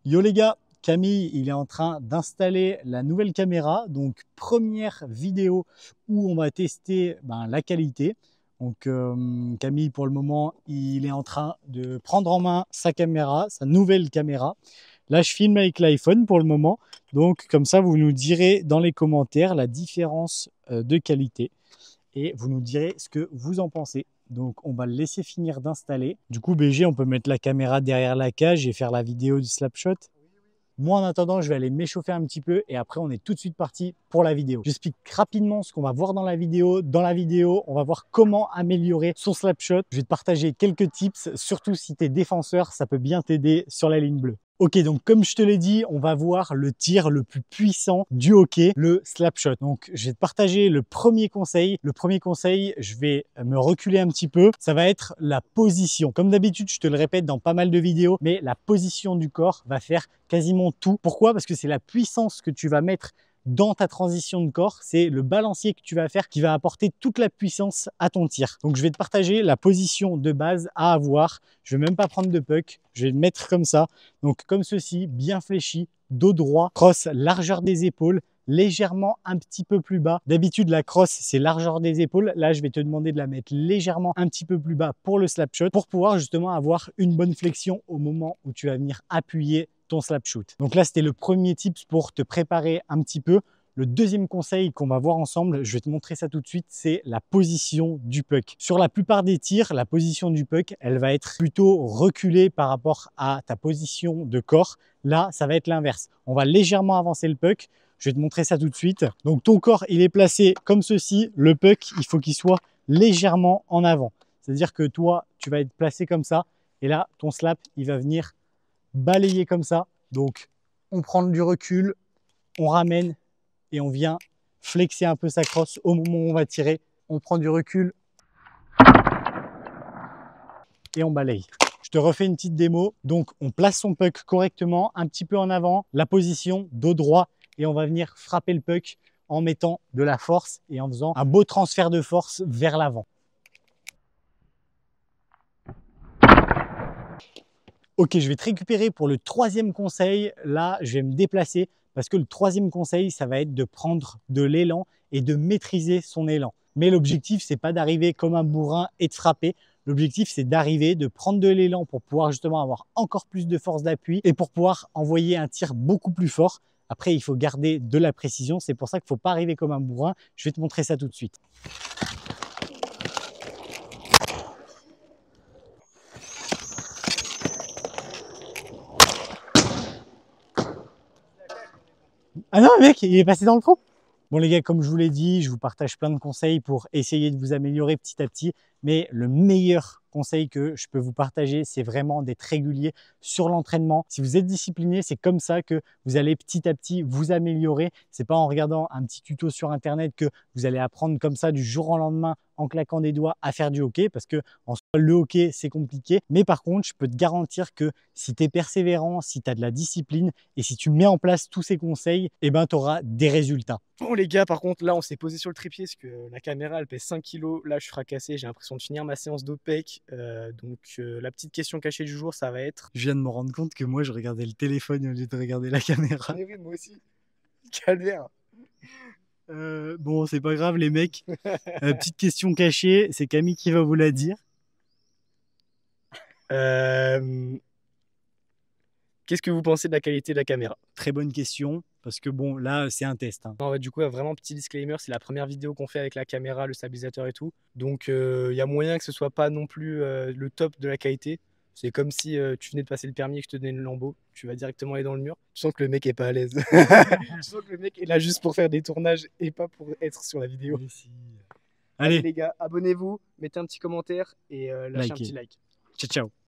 Yo les gars, Camille, il est en train d'installer la nouvelle caméra. Donc première vidéo où on va tester la qualité. Donc Camille, pour le moment, il est en train de prendre en main sa caméra, sa nouvelle caméra. Là, je filme avec l'iPhone pour le moment. Donc comme ça, vous nous direz dans les commentaires la différence de qualité et vous nous direz ce que vous en pensez. Donc on va le laisser finir d'installer. Du coup, BG, on peut mettre la caméra derrière la cage et faire la vidéo du Slapshot. Moi, en attendant, je vais aller m'échauffer un petit peu et après, on est tout de suite parti pour la vidéo. J'explique rapidement ce qu'on va voir dans la vidéo. Dans la vidéo, on va voir comment améliorer son slapshot. Je vais te partager quelques tips, surtout si tu es défenseur, ça peut bien t'aider sur la ligne bleue. Ok, donc comme je te l'ai dit, on va voir le tir le plus puissant du hockey, le slapshot. Donc, je vais te partager le premier conseil. Le premier conseil, je vais me reculer un petit peu. Ça va être la position. Comme d'habitude, je te le répète dans pas mal de vidéos, mais la position du corps va faire quasiment tout. Pourquoi? Parce que c'est la puissance que tu vas mettre dans ta transition de corps, c'est le balancier que tu vas faire qui va apporter toute la puissance à ton tir. Donc je vais te partager la position de base à avoir. Je vais même pas prendre de puck, je vais le mettre comme ça. Donc comme ceci, bien fléchi, dos droit, crosse largeur des épaules, légèrement un petit peu plus bas. D'habitude, la crosse, c'est largeur des épaules. Là, je vais te demander de la mettre légèrement un petit peu plus bas pour le slap shot, pour pouvoir justement avoir une bonne flexion au moment où tu vas venir appuyer ton slap shoot. Donc là, c'était le premier tips pour te préparer un petit peu. Le deuxième conseil qu'on va voir ensemble, je vais te montrer ça tout de suite, c'est la position du puck. Sur la plupart des tirs, la position du puck, elle va être plutôt reculée par rapport à ta position de corps. Là, ça va être l'inverse. On va légèrement avancer le puck. Je vais te montrer ça tout de suite. Donc ton corps, il est placé comme ceci. Le puck, il faut qu'il soit légèrement en avant. C'est-à-dire que toi, tu vas être placé comme ça. Et là, ton slap, il va venir balayer comme ça. Donc, on prend du recul, on ramène et on vient flexer un peu sa crosse au moment où on va tirer. On prend du recul et on balaye. Je te refais une petite démo. Donc, on place son puck correctement, un petit peu en avant, la position, dos droit, et on va venir frapper le puck en mettant de la force et en faisant un beau transfert de force vers l'avant. Ok, je vais te récupérer pour le troisième conseil. Là, je vais me déplacer parce que le troisième conseil, ça va être de prendre de l'élan et de maîtriser son élan. Mais l'objectif, c'est pas d'arriver comme un bourrin et de frapper. L'objectif, c'est d'arriver, de prendre de l'élan pour pouvoir justement avoir encore plus de force d'appui et pour pouvoir envoyer un tir beaucoup plus fort. Après, il faut garder de la précision. C'est pour ça qu'il ne faut pas arriver comme un bourrin. Je vais te montrer ça tout de suite. Ah non, mec, il est passé dans le fond. Bon les gars, comme je vous l'ai dit, je vous partage plein de conseils pour essayer de vous améliorer petit à petit. Mais le meilleur conseil que je peux vous partager, c'est vraiment d'être régulier sur l'entraînement. Si vous êtes discipliné, c'est comme ça que vous allez petit à petit vous améliorer. C'est pas en regardant un petit tuto sur Internet que vous allez apprendre comme ça du jour au lendemain en claquant des doigts à faire du hockey, parce que en soi, le hockey, c'est compliqué. Mais par contre, je peux te garantir que si tu es persévérant, si tu as de la discipline et si tu mets en place tous ces conseils, eh ben, tu auras des résultats. Bon les gars, par contre là on s'est posé sur le trépied parce que la caméra elle pèse 5 kilos. Là je suis fracassé, j'ai l'impression de finir ma séance d'OPEC. La petite question cachée du jour, ça va être... Je viens de me rendre compte que moi je regardais le téléphone au lieu de regarder la caméra. Mais oui, moi aussi. Calvaire. Bon, c'est pas grave les mecs. Petite question cachée, c'est Camille qui va vous la dire. Qu'est-ce que vous pensez de la qualité de la caméra? Très bonne question, parce que bon, là c'est un test. Hein. Non, du coup, vraiment petit disclaimer, c'est la première vidéo qu'on fait avec la caméra, le stabilisateur et tout. Donc il y a moyen que ce soit pas non plus le top de la qualité. C'est comme si tu venais de passer le permis et que je te donnais le lambeau, tu vas directement aller dans le mur. Tu sens que le mec est pas à l'aise. Tu sens que le mec est là juste pour faire des tournages et pas pour être sur la vidéo. Si. Allez Allez, les gars, abonnez-vous, mettez un petit commentaire et lâchez un petit like. Ciao, ciao.